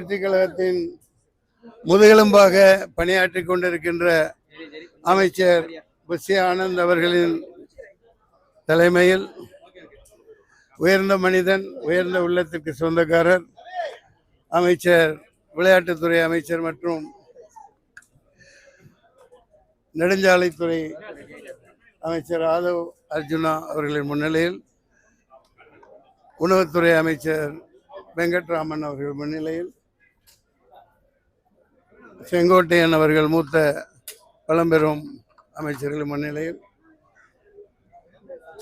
வெற்றி கழகத்தின் முதுகெலும்பாக பணியாற்றிக் கொண்டிருக்கின்ற அமைச்சர் புஷி ஆனந்த் அவர்களின் தலைமையில் உயர்ந்த மனிதன், உயர்ந்த உள்ளத்திற்கு சொந்தக்காரர், அமைச்சர், விளையாட்டுத்துறை அமைச்சர் மற்றும் நெடுஞ்சாலைத்துறை அமைச்சர் ஆதவ் அர்ஜுனா அவர்களின் முன்னிலையில், உணவுத்துறை அமைச்சர் வெங்கட்ராமன் அவர்கள் முன்னிலையில், செங்கோட்டையன் அவர்கள் மூத்த பழம்பெரும் அமைச்சர்கள் முன்னிலையில்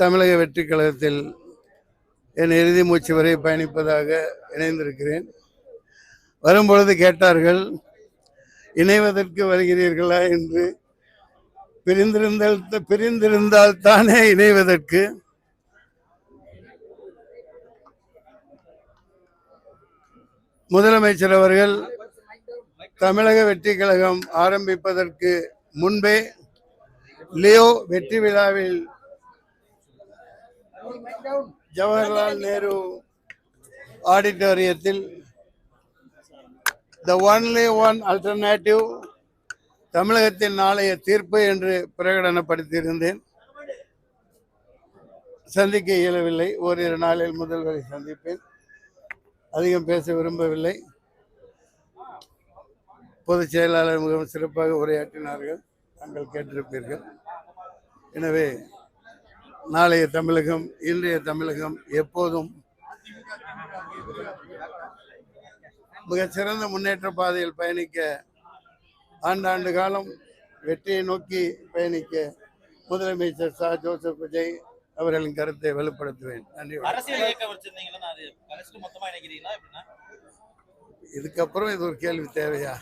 தமிழக வெற்றி கழகத்தில் என் இறுதி மூச்சு வரை பயணிப்பதாக இணைந்திருக்கிறேன். வரும்பொழுது கேட்டார்கள், இணைவதற்கு வருகிறீர்களா என்று. பிரிந்திருந்தால் தானே இணைவதற்கு. முதலமைச்சர் அவர்கள் தமிழக வெற்றி கழகம் ஆரம்பிப்பதற்கு முன்பே லியோ வெற்றி விழாவில் ஜவஹர்லால் நேரு ஆடிட்டோரியத்தில் த ஒன்லி ஒன் அல்டர்னேட்டிவ் தமிழகத்தின் நாளைய தீர்ப்பு என்று பிரகடனப்படுத்தியிருந்தேன். சந்திக்க இயலவில்லை. ஓரிரு நாளில் முதல்வரை சந்திப்பேன். அதிகம் பேச விரும்பவில்லை. பொதுச் செயலாளர் மிகவும் சிறப்பாக உரையாற்றினார்கள், தாங்கள் கேட்டிருப்பீர்கள். எனவே நாளைய தமிழகம், இன்றைய தமிழகம் எப்போதும் மிகச்சிறந்த முன்னேற்ற பாதையில் பயணிக்க, ஆண்டாண்டு காலம் வெற்றியை நோக்கி பயணிக்க முதலமைச்சர் ச. ஜோசப் விஜய் அவர்களின் கருத்தை வெளிப்படுத்துவேன். நன்றி. இதுக்கப்புறம் இது ஒரு கேள்வி தேவையா?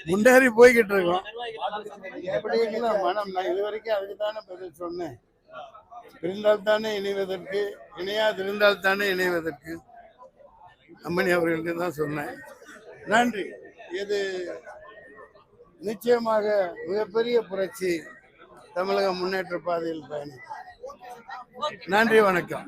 முன்னேறி போய்கிட்டு இருக்கோம். எப்படிங்களா மனம்? நான் இதுவரைக்கும் அதுக்கு தானே பதில் சொன்னேன். இருந்தால் தானே இணைவதற்கு, இணையாதிருந்தால் தானே இணைவதற்கு. அம்மணி அவர்களுக்கு தான் சொன்னேன். நன்றி. இது நிச்சயமாக மிகப்பெரிய புரட்சி, தமிழக முன்னேற்ற பாதையில் பயணம். நன்றி, வணக்கம்.